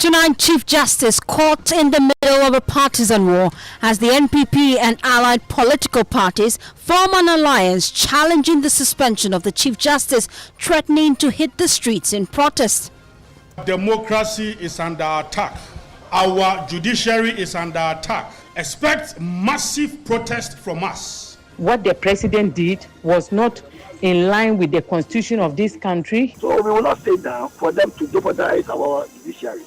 Tonight, Chief Justice caught in the middle of a partisan war as the NPP and allied political parties form an alliance challenging the suspension of the Chief Justice, threatening to hit the streets in protest. Democracy is under attack. Our judiciary is under attack. Expect massive protest from us. What the president did was not in line with the constitution of this country. So we will not stay down for them to jeopardize our judiciary.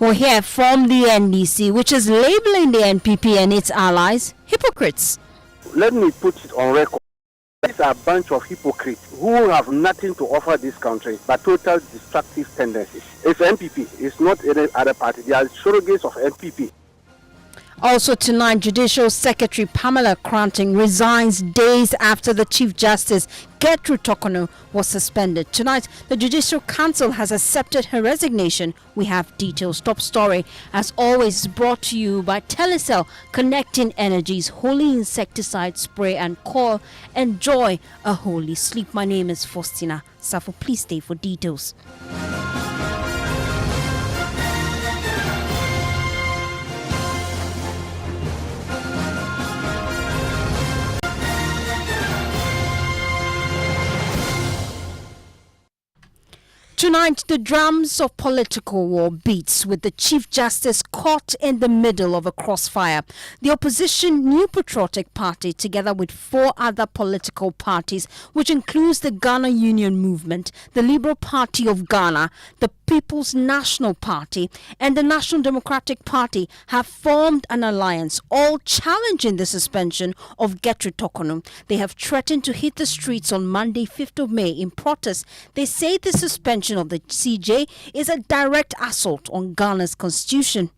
We'll hear from the NDC, which is labeling the NPP and its allies hypocrites. Let me put it on record. These are a bunch of hypocrites who have nothing to offer this country but total destructive tendencies. It's NPP, it's not any other party. They are surrogates of NPP. Also tonight, Judicial Secretary Pamela Cranting resigns days after the Chief Justice Gertrude Torkornoo was suspended. Tonight, the Judicial Council has accepted her resignation. We have details. Top story, as always, is brought to you by Telecel, connecting energies, holy insecticide spray and coil. Enjoy a holy sleep. My name is Faustina Safo. Please stay for details. Tonight, the drums of political war beats with the Chief Justice caught in the middle of a crossfire. The opposition New Patriotic Party, together with 4 other political parties, which includes the Ghana Union Movement, the Liberal Party of Ghana, the People's National Party, and the National Democratic Party, have formed an alliance, all challenging the suspension of Gertrude Torkornoo. They have threatened to hit the streets on Monday, 5th of May, in protest. They say the suspension of the CJ is a direct assault on Ghana's constitution.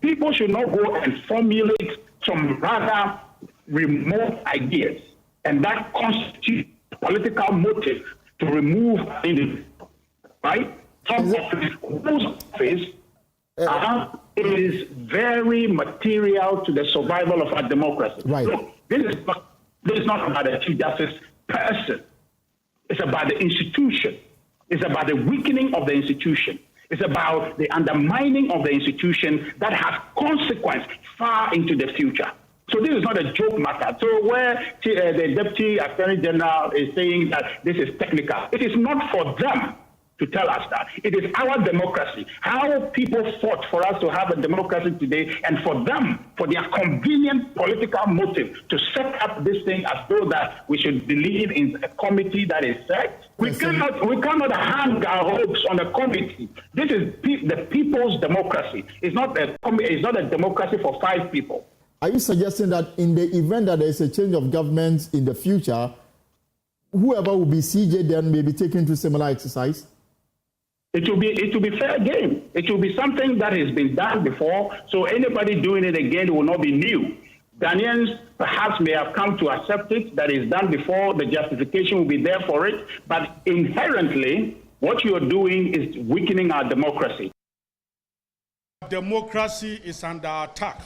People should not go and formulate some rather remote ideas, and that constitutes political motive to remove individuals, right? Some whose office is very material to the survival of our democracy. Right. Look, this is not about the Chief Justice person. It's about the institution. It's about the weakening of the institution. It's about the undermining of the institution that has consequence far into the future. So this is not a joke matter. So where the Deputy Attorney General is saying that this is technical, it is not for them to tell us that. It is our democracy. How people fought for us to have a democracy today, and for them, for their convenient political motive to set up this thing as though that we should believe in a committee that is set. We cannot hang our hopes on a committee. This is the people's democracy. It's not a democracy for 5 people. Are you suggesting that in the event that there is a change of government in the future, whoever will be CJ then may be taken to similar exercise? It will be fair game. It will be something that has been done before, so anybody doing it again will not be new. Ghanaians perhaps may have come to accept it, that is done before, the justification will be there for it, but inherently, what you are doing is weakening our democracy. Democracy is under attack.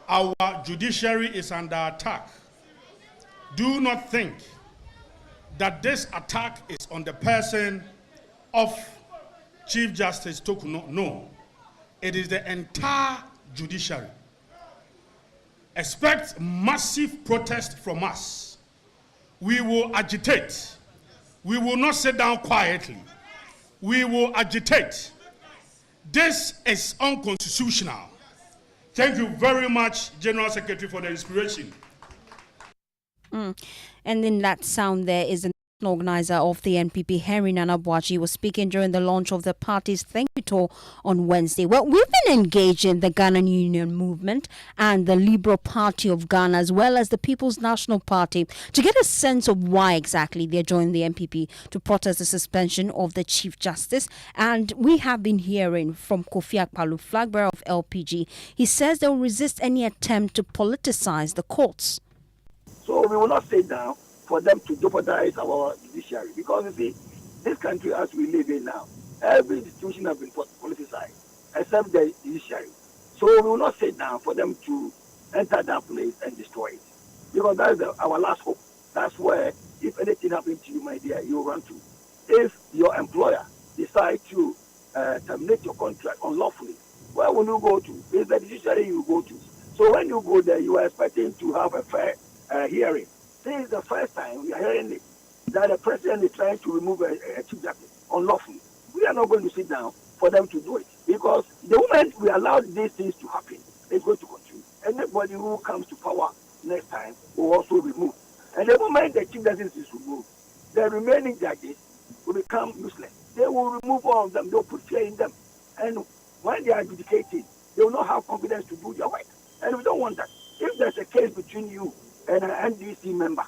Our judiciary is under attack. Do not think that this attack is on the person of Chief Justice Torkornoo. No, it is the entire judiciary. Expect massive protest from us. We will agitate. We will not sit down quietly. We will agitate. This is unconstitutional. Thank you very much, General Secretary, for the inspiration. And in that sound there is the organizer of the NPP, Henry Nana Boakye, was speaking during the launch of the party's thank you tour on Wednesday. Well, we've been engaged in the Ghana Union Movement and the Liberal Party of Ghana, as well as the People's National Party, to get a sense of why exactly they're joining the NPP to protest the suspension of the Chief Justice. And we have been hearing from Kofi Akpaloo, flag bearer of LPG. He says they will resist any attempt to politicize the courts. So we will not stay down for them to jeopardize our judiciary, because you see, this country as we live in now, every institution has been politicized except the judiciary. So we will not sit down for them to enter that place and destroy it, because that is our last hope. That's where, if anything happens to you, my dear, you run to. If your employer decides to terminate your contract unlawfully, where will you go to? It's the judiciary you go to. So when you go there, you are expecting to have a fair hearing. This is the first time we are hearing it, that the president is trying to remove a chief justice unlawfully. We are not going to sit down for them to do it, because the moment we allow these things to happen, it's going to continue. Anybody who comes to power next time will also remove. And the moment the chief justice is removed, the remaining judges will become useless. They will remove all of them. They will put fear in them. And when they are adjudicating, they will not have confidence to do their work. And we don't want that. If there's a case between you and an NDC member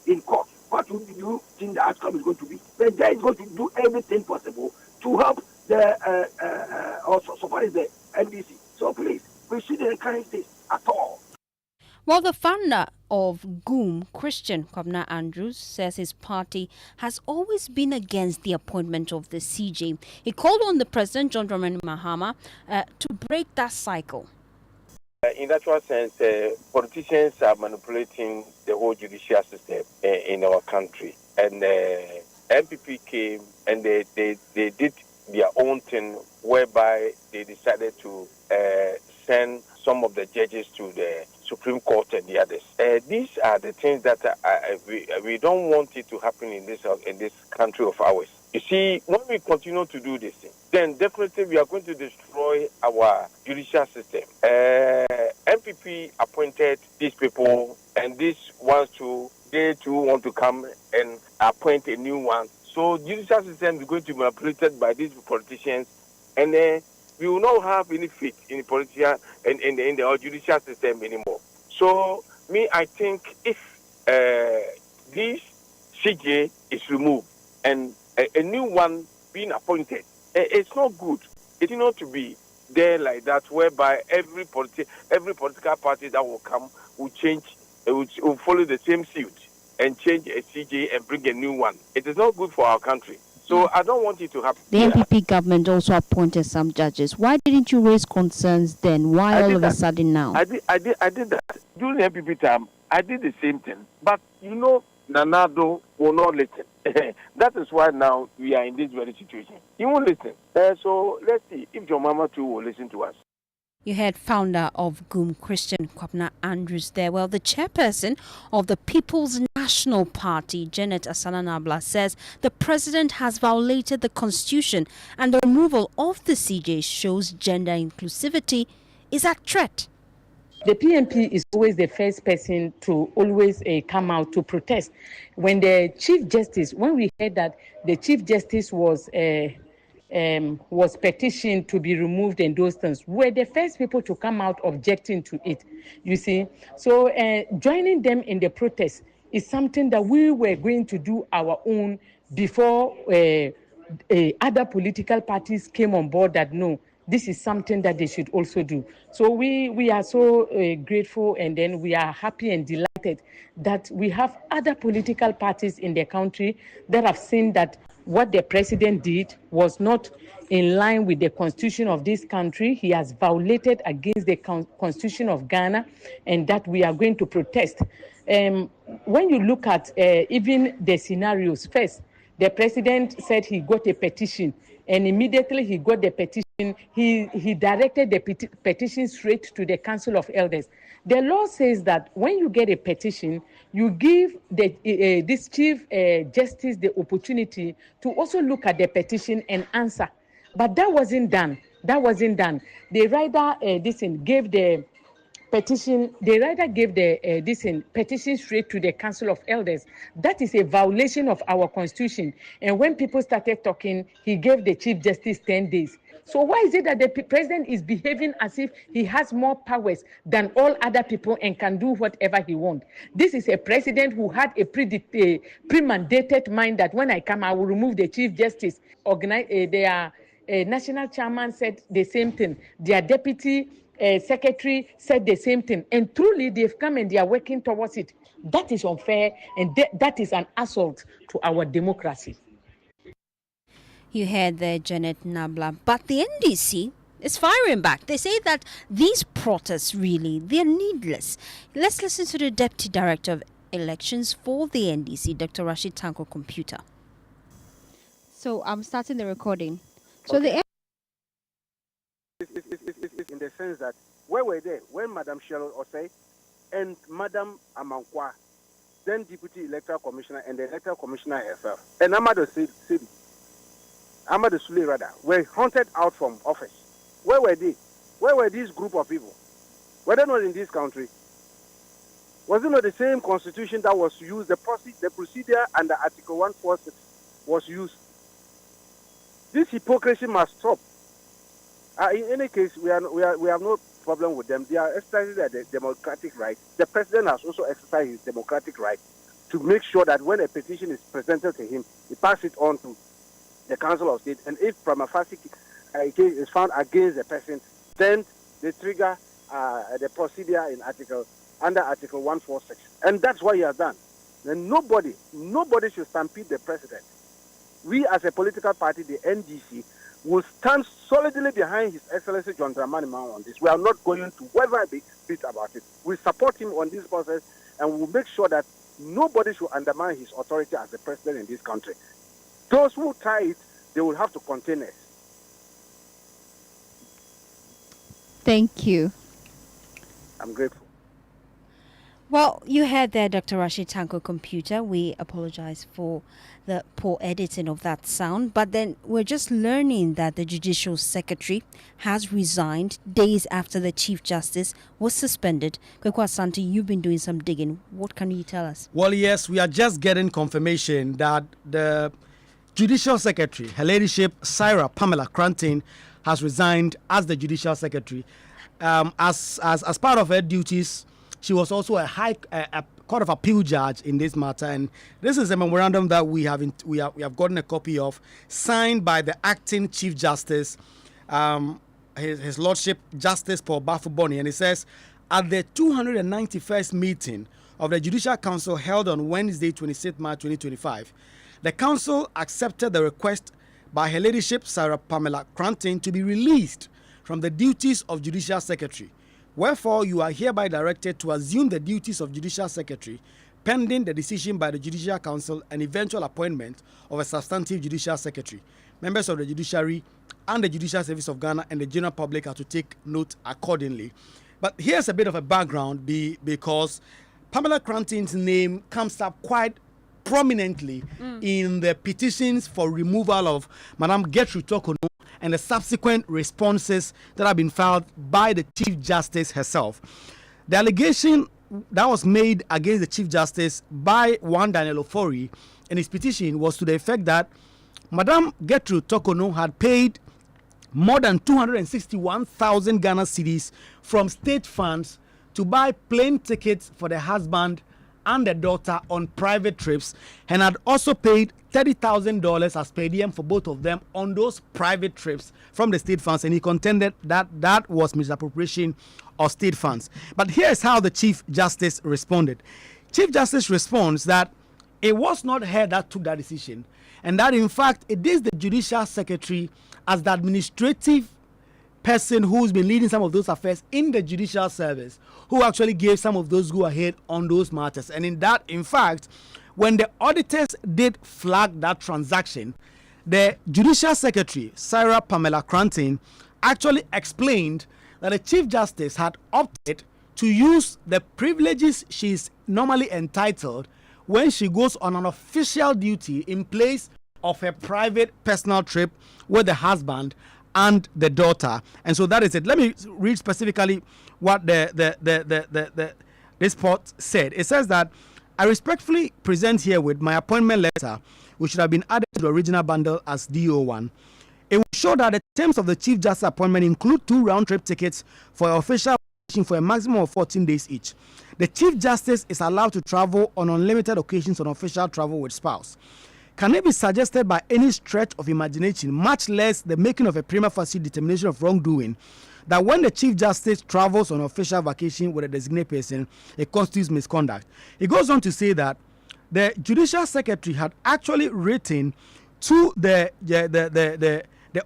in court, what would you think the outcome is going to be? The judge is going to do everything possible to help also support the NDC. So please, we shouldn't encourage this at all. Well, the founder of GUM, Christian Kwabena Andrews, says his party has always been against the appointment of the CJ. He called on the President, John Dramani Mahama, to break that cycle. In that sense, politicians are manipulating the whole judicial system in our country. And NPP came and they did their own thing, whereby they decided to send some of the judges to the Supreme Court and the others. These are the things that we don't want it to happen in this country of ours. You see, when we continue to do this thing, then definitely we are going to destroy our judicial system. NPP appointed these people, and these ones too, they too want to come and appoint a new one. So judicial system is going to be manipulated by these politicians, and we will not have any faith in the politician and in the judicial system anymore. So I think if this CJ is removed and a new one being appointed, it's not good. It's not to be there like that, whereby every political party that will come will change, will follow the same suit and change a CJ and bring a new one. It is not good for our country. So I don't want it to happen. The NPP government also appointed some judges. Why didn't you raise concerns then? Why all of a sudden now? I did that. During the NPP time, I did the same thing. But, Nanado will not listen. That is why now we are in this very situation. He won't listen. So let's see if your mama too will listen to us. You heard founder of GUM, Christian Kwabena Andrews there. Well, the chairperson of the People's National Party, Janet Asana-Nabla, says the president has violated the constitution and the removal of the CJ shows gender inclusivity is at threat. The PNP is always the first person to always come out to protest. When we heard that the Chief Justice was petitioned to be removed and those things, we're the first people to come out objecting to it, you see. So joining them in the protest is something that we were going to do our own before other political parties came on board that no, this is something that they should also do. So we are so grateful, and then we are happy and delighted that we have other political parties in the country that have seen that what the president did was not in line with the constitution of this country. He has violated against the constitution of Ghana, and that we are going to protest. When you look at even the scenarios, first, the president said he got a petition, and immediately he got the petition, he directed the petition straight to the Council of Elders. The law says that when you get a petition, you give this Chief Justice the opportunity to also look at the petition and answer. But that wasn't done. The writer gave the petition. The writer gave the petition straight to the Council of Elders. That is a violation of our constitution. And when people started talking, he gave the Chief Justice 10 days. So why is it that the president is behaving as if he has more powers than all other people and can do whatever he wants? This is a president who had a premandated mind that when I come, I will remove the Chief Justice. Their national chairman said the same thing. Their deputy secretary said the same thing. And truly, they've come and they are working towards it. That is unfair, and that is an assault to our democracy. You heard there, Janet Nabla. But the NDC is firing back. They say that these protests they're needless. Let's listen to the Deputy Director of Elections for the NDC, Dr. Rashid Tanko Computer. So I'm starting the recording. So the the sense that where were they when Madam Cheryl Osei and Madam Amankwa, then Deputy Electoral Commissioner, and the Electoral Commissioner herself, and Amadou Sule rather, were hunted out from office? Where were they? Where were this group of people? Were they not in this country? Was it not the same constitution that was used, the procedure under Article 146 was used? This hypocrisy must stop. In any case, we have no problem with them. They are exercising their democratic right. The president has also exercised his democratic right to make sure that when a petition is presented to him, he passes it on to the Council of State. And if prima facie case is found against the person, then they trigger the procedure under Article 146. And that's what he has done. And nobody should stampede the president. We as a political party, the NDC, will stand solidly behind His Excellency John Dramani Mahama on this. We are not going to waver a bit about it. We support him on this process, and we will make sure that nobody should undermine his authority as the president in this country. Those who try it, they will have to contain us. Thank you. I'm grateful. Well, you heard there Dr. Rashid Tanko Computer. We apologize for the poor editing of that sound. But then we're just learning that the Judicial Secretary has resigned days after the Chief Justice was suspended. Kwekwa Santi, you've been doing some digging. What can you tell us? Well, yes, we are just getting confirmation that the Judicial Secretary, Her Ladyship Sarah Pamela Cranton, has resigned as the Judicial Secretary. As part of her duties, she was also a Court of Appeal judge in this matter, and this is a memorandum that we have gotten a copy of, signed by the acting Chief Justice, His Lordship Justice Paul Bafuboni, and it says, at the 291st meeting of the Judicial Council held on Wednesday, 26 March 2025, the Council accepted the request by Her Ladyship Sarah Pamela Cranton to be released from the duties of Judicial Secretary. Wherefore, you are hereby directed to assume the duties of Judicial Secretary, pending the decision by the Judicial Council and eventual appointment of a substantive Judicial Secretary. Members of the Judiciary and the Judicial Service of Ghana and the general public are to take note accordingly. But here's a bit of a background because Pamela Cranton's name comes up quite prominently in the petitions for removal of Madame Gertrude Tokono and the subsequent responses that have been filed by the Chief Justice herself. The allegation that was made against the Chief Justice by one Daniel Ofori in his petition was to the effect that Madame Gertrude Tokono had paid more than 261,000 Ghana cedis from state funds to buy plane tickets for the husband and the daughter on private trips, and had also paid $30,000 as per diem for both of them on those private trips from the state funds, and he contended that that was misappropriation of state funds. But here's how the Chief Justice responded. Chief Justice responds that it was not her that took that decision, and that in fact it is the Judicial Secretary as the administrative person who's been leading some of those affairs in the judicial service who actually gave some of those go ahead on those matters. And in fact, when the auditors did flag that transaction, the Judicial Secretary, Sarah Pamela Cranton, actually explained that the Chief Justice had opted to use the privileges she's normally entitled when she goes on an official duty in place of her private personal trip with the husband and the daughter. And so that is it. Let me read specifically what this report said. It says that I respectfully present here with my appointment letter, which should have been added to the original bundle as DO1. It will show that the terms of the Chief Justice appointment include 2 round-trip tickets for official for a maximum of 14 days each. The Chief Justice is allowed to travel on unlimited occasions on official travel with spouse. Can it be suggested by any stretch of imagination, much less the making of a prima facie determination of wrongdoing, that when the Chief Justice travels on official vacation with a designated person, it constitutes misconduct? It goes on to say that the Judicial Secretary had actually written to the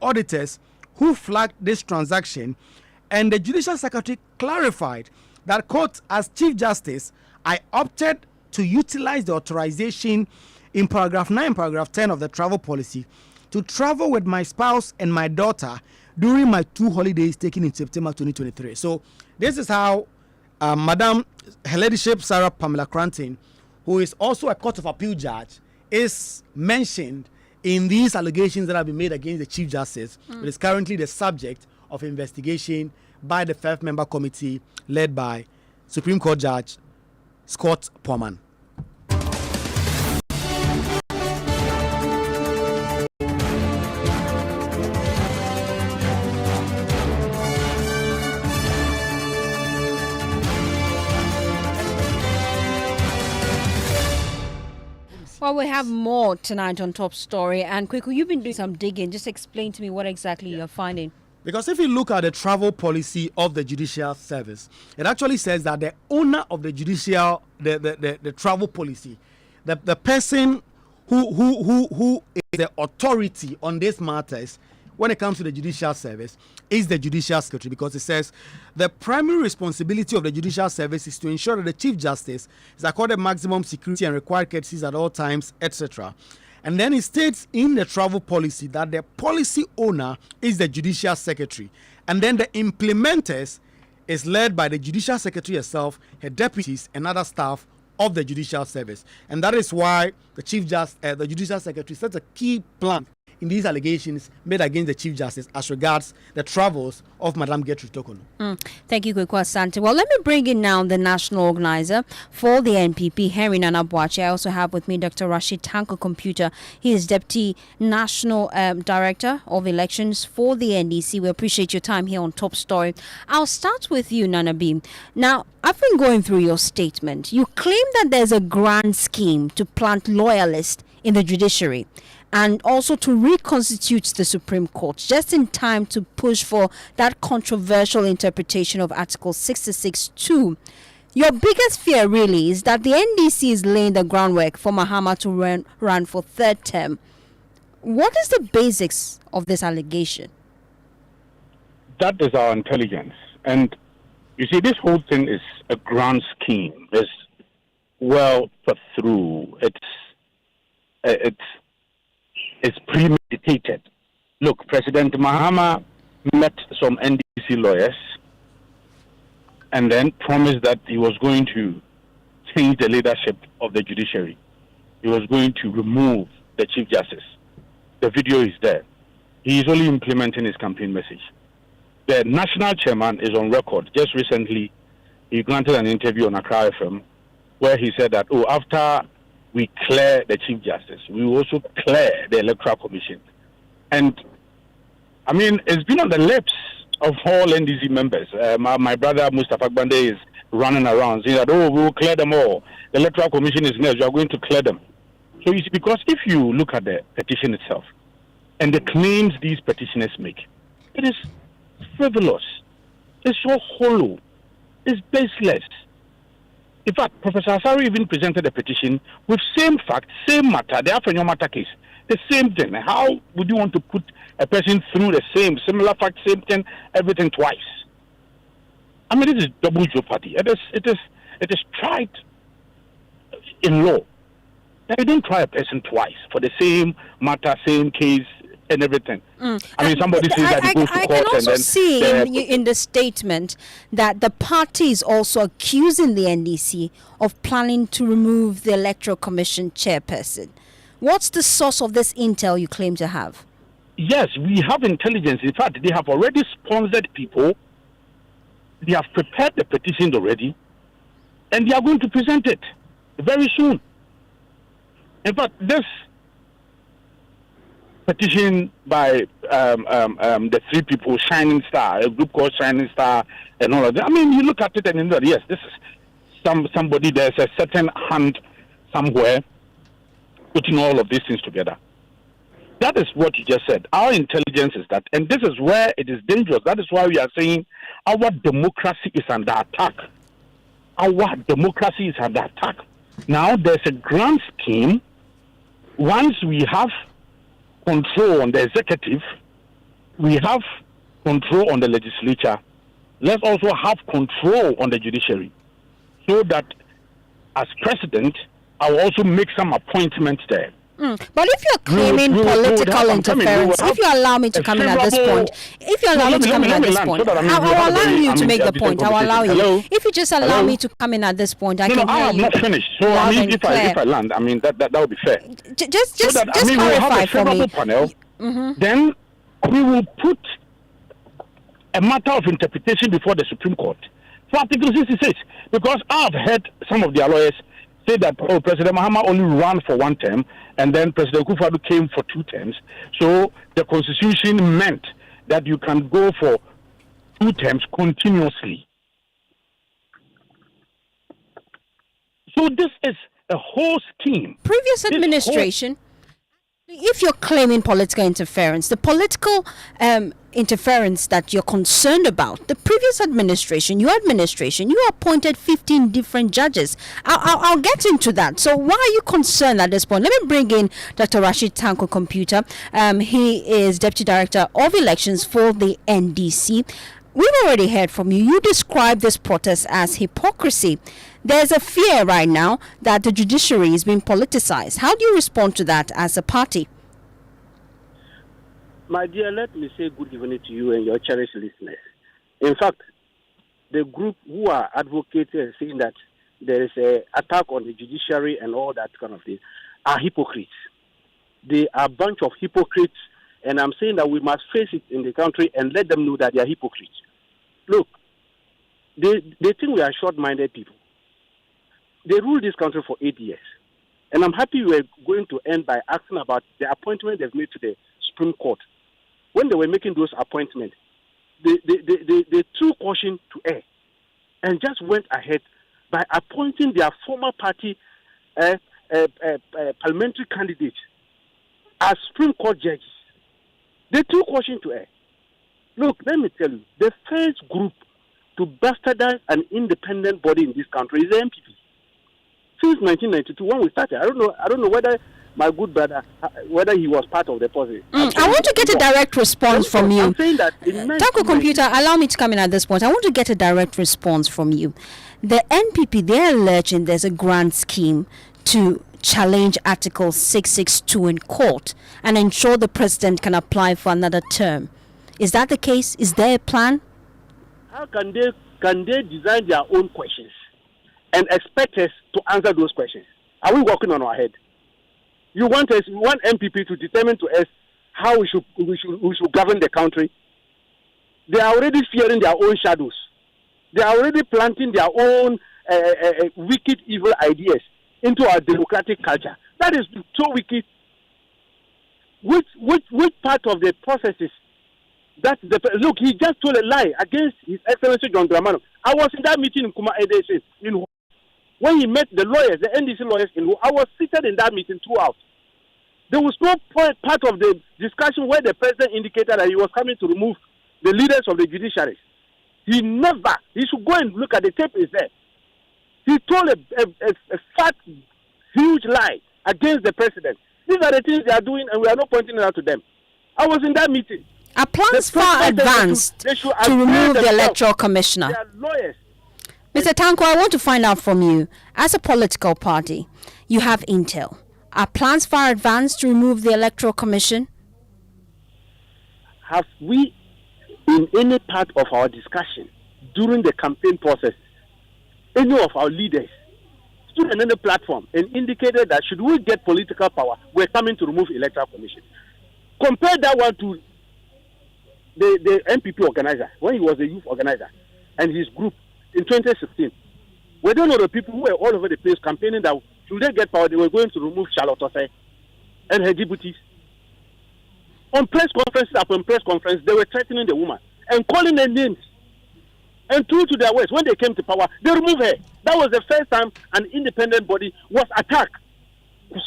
auditors who flagged this transaction, and the Judicial Secretary clarified that, quote, as Chief Justice, I opted to utilize the authorization in paragraph 9, paragraph 10 of the travel policy to travel with my spouse and my daughter during my 2 holidays taken in September 2023. So this is how Madam Her Ladyship Sarah Pamela Cranton, who is also a Court of Appeal judge, is mentioned in these allegations that have been made against the Chief Justice, but is currently the subject of investigation by the 5-member committee led by Supreme Court Judge Scott Porman. Well, we have more tonight on Top Story. And Kweku, you've been doing some digging. Just explain to me what exactly you're finding. Because if you look at the travel policy of the Judicial Service, it actually says that the owner of the judicial, the travel policy, the person who is the authority on these matters when it comes to the Judicial Service is the Judicial Secretary, because it says the primary responsibility of the Judicial Service is to ensure that the Chief Justice is accorded maximum security and required courtesies at all times, etc. And then it states in the travel policy that the policy owner is the Judicial Secretary. And then the implementers is led by the Judicial Secretary herself, her deputies, and other staff of the Judicial Service. And that is why the the Judicial Secretary sets a key plan in these allegations made against the Chief Justice as regards the travels of Madam Gertrude Tokono. Thank you, Kweku Asante. Well, let me bring in now the national organizer for the NPP, Henry Nana Boakye. I also have with me Dr. Rashid Tanko Computer. He is Deputy National Director of Elections for the NDC. We appreciate your time here on Top Story. I'll start with you, Nana Beam. Now, I've been going through your statement. You claim that there's a grand scheme to plant loyalists in the judiciary and also to reconstitute the Supreme Court just in time to push for that controversial interpretation of Article 66(2). Your biggest fear really is that the NDC is laying the groundwork for Mahama to run for third term. What is the basics of this allegation? That is our intelligence. And you see, this whole thing is a grand scheme. It's well thought through. It's premeditated. Look, President Mahama met some NDC lawyers and then promised that he was going to change the leadership of the judiciary. He was going to remove the Chief Justice. The video is there. He is only implementing his campaign message. The national chairman is on record. Just recently, he granted an interview on Accra FM where he said that, after we clear the Chief Justice, we will also clear the Electoral Commission. And, I mean, it's been on the lips of all NDC members. My brother Mustafa Gbande is running around saying that, we will clear them all. The Electoral Commission is next. We are going to clear them. So you see, because if you look at the petition itself and the claims these petitioners make, it is frivolous. It's so hollow. It's baseless. In fact, Professor Asari even presented a petition with same fact, same matter, the Afenyo matter case, the same thing. How would you want to put a person through the similar fact, same thing, everything twice? I mean, this is double jeopardy. It is tried in law. Now, you don't try a person twice for the same matter, same case, and everything. I mean, somebody says that he goes to court and then... I can also see in the statement that the party is also accusing the NDC of planning to remove the Electoral Commission chairperson. What's the source of this intel you claim to have? Yes, we have intelligence. In fact, they have already sponsored people. They have prepared the petitions already, and they are going to present it very soon. In fact, this petition by the three people, Shining Star, a group called Shining Star, and all of that. I mean, you look at it and you know, yes, this is somebody, there's a certain hand somewhere putting all of these things together. That is what you just said. Our intelligence is that, and this is where it is dangerous. That is why we are saying our democracy is under attack. Our democracy is under attack. Now, there's a grand scheme. Once we have control on the executive, we have control on the legislature, let's also have control on the judiciary, so that as president, I will also make some appointments there. But if you're claiming political interference, if you allow me to come in at this point, I'll allow you to make the point. I'll allow you. If you just allow me to come in at this point, I can hear you. I have not finished. So I mean, if I land, I mean that would be fair. Just clarify for me. Panel, then we will put a matter of interpretation before the Supreme Court for Article 66, because I've heard some of their lawyers say that President Mahama only ran for one term, and then President Kufuor came for 2 terms. So the Constitution meant that you can go for 2 terms continuously. So this is a whole scheme. Previous administration, if you're claiming political interference, the political interference that you're concerned about, the previous administration, you appointed 15 different judges. I'll get into that. So why are you concerned at this point? Let me bring in Dr. Rashid Tanko Computer. He is Deputy Director of Elections for the NDC. We've already heard from you. You describe this protest as hypocrisy. There's a fear right now that the judiciary is being politicized. How do you respond to that as a party? My dear, let me say good evening to you and your cherished listeners. In fact, the group who are advocating saying that there is an attack on the judiciary and all that kind of thing are hypocrites. They are a bunch of hypocrites, and I'm saying that we must face it in the country and let them know that they are hypocrites. Look, they think we are short-minded people. They ruled this country for 8 years. And I'm happy we're going to end by asking about the appointment they've made to the Supreme Court. When they were making those appointments, they threw caution to air and just went ahead by appointing their former party parliamentary candidates as Supreme Court judges. They threw caution to air. Look, let me tell you, the first group to bastardize an independent body in this country is the NPP. Since 1992, when we started, I don't know whether my good brother, whether he was part of the process. I want to get a direct response from you. I'm saying that Tanko Computer, allow me to come in at this point. I want to get a direct response from you. The NPP, they're alleging there's a grand scheme to challenge Article 662 in court and ensure the president can apply for another term. Is that the case? Is there a plan? How can they design their own questions and expect us to answer those questions? Are we working on our head? You want NPP to determine to us how we should govern the country? They are already fearing their own shadows. They are already planting their own wicked, evil ideas into our democratic culture. That is so wicked. Which part of the process is that? Look, he just told a lie against His Excellency John Dramani. I was in that meeting in Kuma NDC when he met the lawyers, the NDC lawyers. I was seated in that meeting throughout. There was no part of the discussion where the president indicated that he was coming to remove the leaders of the judiciary. He should go and look at the tape is there. He told a fat, huge lie against the president. These are the things they are doing, and we are not pointing it out to them. I was in that meeting. Are plans far advanced to remove the electoral commissioner? They are lawyers. Mr. Tanko, I want to find out from you, as a political party, you have intel. Are plans far advanced to remove the electoral commission? Have we, in any part of our discussion during the campaign process, any of our leaders stood on any platform and indicated that should we get political power, we're coming to remove electoral commission? Compare that one to the NPP organizer, when he was a youth organizer, and his group in 2016. We don't know the people who were all over the place campaigning that should they get power, they were going to remove Charlotte Osei and her deputies. On press conferences upon press conference, they were threatening the woman and calling her names. And true to their words, when they came to power, they removed her. That was the first time an independent body was attacked.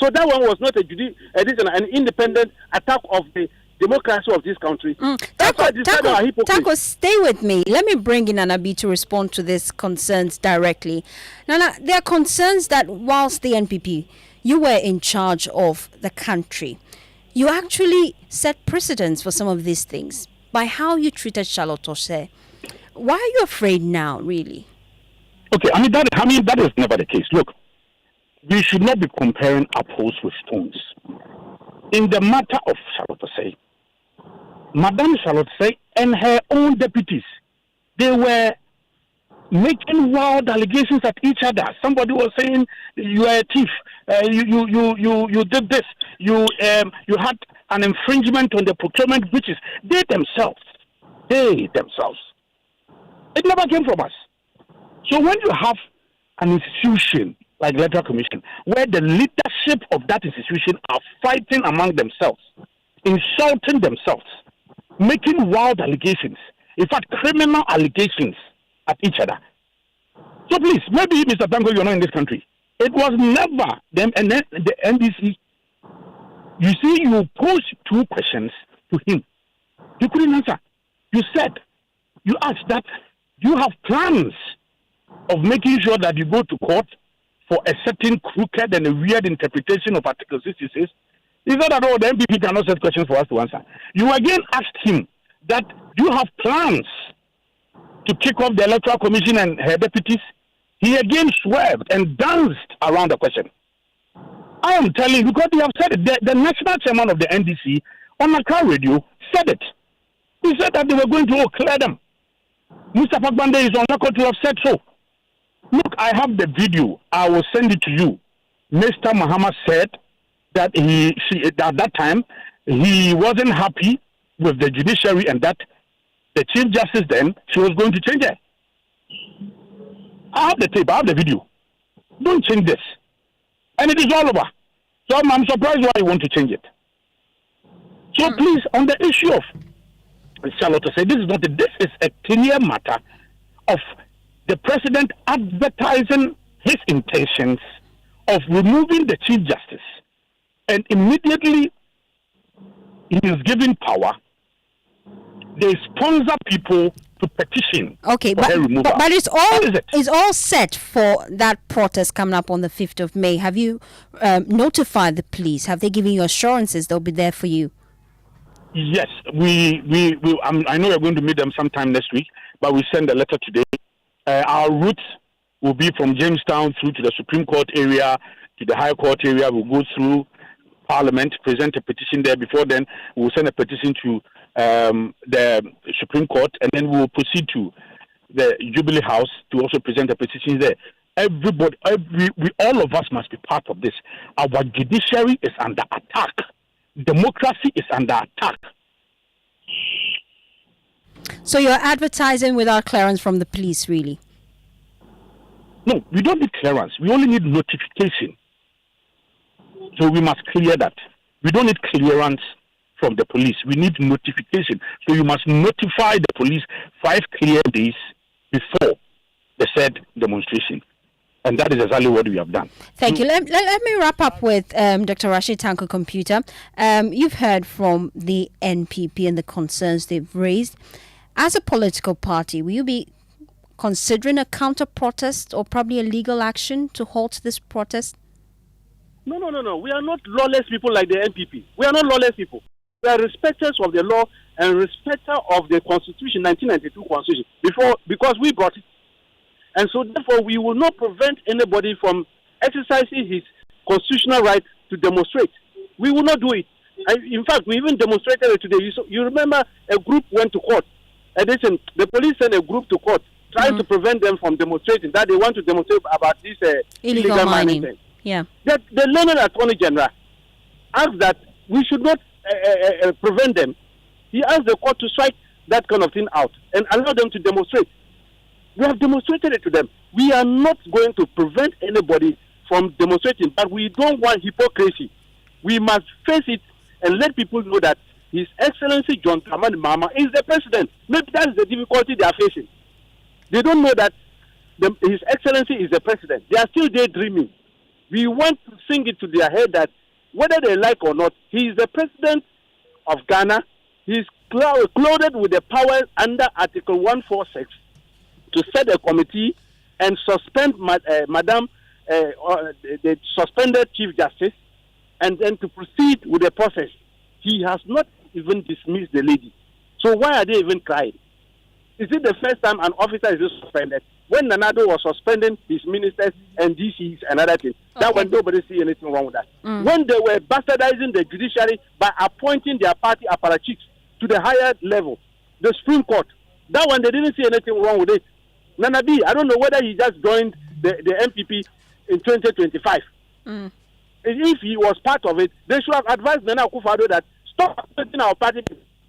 So that one was not an independent attack of the democracy of this country. Tanko, stay with me. Let me bring in Anabi to respond to these concerns directly. Nana, there are concerns that whilst the NPP, you were in charge of the country, you actually set precedents for some of these things by how you treated Charlotte Osei. Why are you afraid now, really? Okay, that is never the case. Look, we should not be comparing apples with stones. in the matter of Charlotte Say, Madame Charlotte Say and her own deputies, they were making wild allegations at each other. Somebody was saying, "You are a thief. You did this. You had an infringement on the procurement breaches." They themselves. It never came from us. So when you have an institution like Electoral Commission, where the leadership of that institution are fighting among themselves, insulting themselves, making wild allegations, in fact, criminal allegations at each other. So please, maybe Mr. Tango, you're not in this country. It was never them and then the NDC. You see, you posed 2 questions to him. You couldn't answer. You asked that you have plans of making sure that you go to court for a certain crooked and a weird interpretation of Article 66. He said that, the NPP cannot set questions for us to answer. You again asked him that you have plans to kick off the Electoral Commission and her deputies. He again swerved and danced around the question. I am telling you, because they have said it. The national chairman of the NDC on Accra Radio said it. He said that they were going to clear them. Mr. Fagbande is on record to have said so. Look, I have the video. I will send it to you. Mr. Mahama said that at that time, he wasn't happy with the judiciary and that the Chief Justice then, she was going to change it. I have the tape, I have the video. Don't change this. And it is all over. So I'm surprised why you want to change it. So please, on the issue of Charlotte say, this is a clear matter of the president advertising his intentions of removing the Chief Justice. And immediately he is given power. They sponsor people to petition. Okay, but it's all set for that protest coming up on the 5th of May. Have you notified the police? Have they given you assurances they'll be there for you? Yes, we I know we're going to meet them sometime next week, but we send a letter today. Our route will be from Jamestown through to the Supreme Court area, to the High Court area. We'll go through Parliament, present a petition there. Before then, we'll send a petition to the Supreme Court, and then we will proceed to the Jubilee House to also present a petition there. Everybody, all of us must be part of this. Our judiciary is under attack. Democracy is under attack. So you're advertising without clearance from the police, really? No, we don't need clearance. We only need notification. So we must clear that. We don't need clearance from the police. We need notification. So you must notify the police 5 clear days before the said demonstration. And that is exactly what we have done. Thank you. Let me wrap up with Dr. Rashid Tanko Computer. You've heard from the NPP and the concerns they've raised. As a political party, will you be considering a counter-protest or probably a legal action to halt this protest? No. We are not lawless people like the NPP. We are not lawless people. We are respecters of the law and respecters of the Constitution, 1992 Constitution, because we brought it. And so, therefore, we will not prevent anybody from exercising his constitutional right to demonstrate. We will not do it. In fact, we even demonstrated it today. You remember a group went to court. The police sent a group to court trying to prevent them from demonstrating, that they want to demonstrate about this illegal mining thing. Yeah. The learned Attorney General asked that we should not prevent them. He asked the court to strike that kind of thing out and allow them to demonstrate. We have demonstrated it to them. We are not going to prevent anybody from demonstrating, but we don't want hypocrisy. We must face it and let people know that His Excellency John Dramani Mahama is the president. Maybe that's the difficulty they are facing. They don't know that His Excellency is the president. They are still daydreaming. We want to sing it to their head that whether they like or not, he is the president of Ghana. He is clothed with the powers under Article 146 to set a committee and suspend the suspended Chief Justice, and then to proceed with the process. He has not even dismissed the lady. So why are they even crying? Is it the first time an officer is suspended? when Nanado was suspending his ministers and DCs and other things. That when nobody see anything wrong with that. When they were bastardizing the judiciary by appointing their party apparatchiks to the higher level, the Supreme Court, that one they didn't see anything wrong with it. Nana B, I don't know whether he just joined the NPP in 2025. If he was part of it, they should have advised Nana Akufo-Addo that stop putting our party.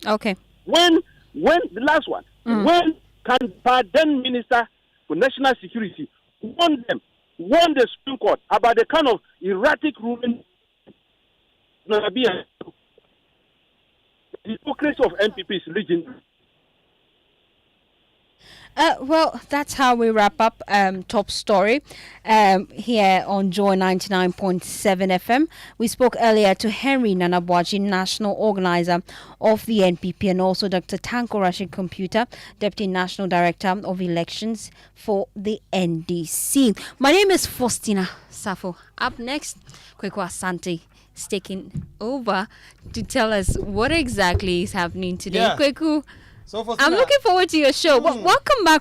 Okay. When the last one, when can then Minister for National Security warn the Supreme Court about the kind of erratic ruling Nana B, the hypocrisy of NPP is legendary. Well, that's how we wrap up Top Story here on Joy 99.7 FM. We spoke earlier to Henry Nanabuaji, National Organizer of the NPP, and also Dr. Tanko Rashid Computer, Deputy National Director of Elections for the NDC. My name is Faustina Safo. Up next, Kweku Asante is taking over to tell us what exactly is happening today. Yeah. Kweku, So I'm looking forward to your show. Welcome back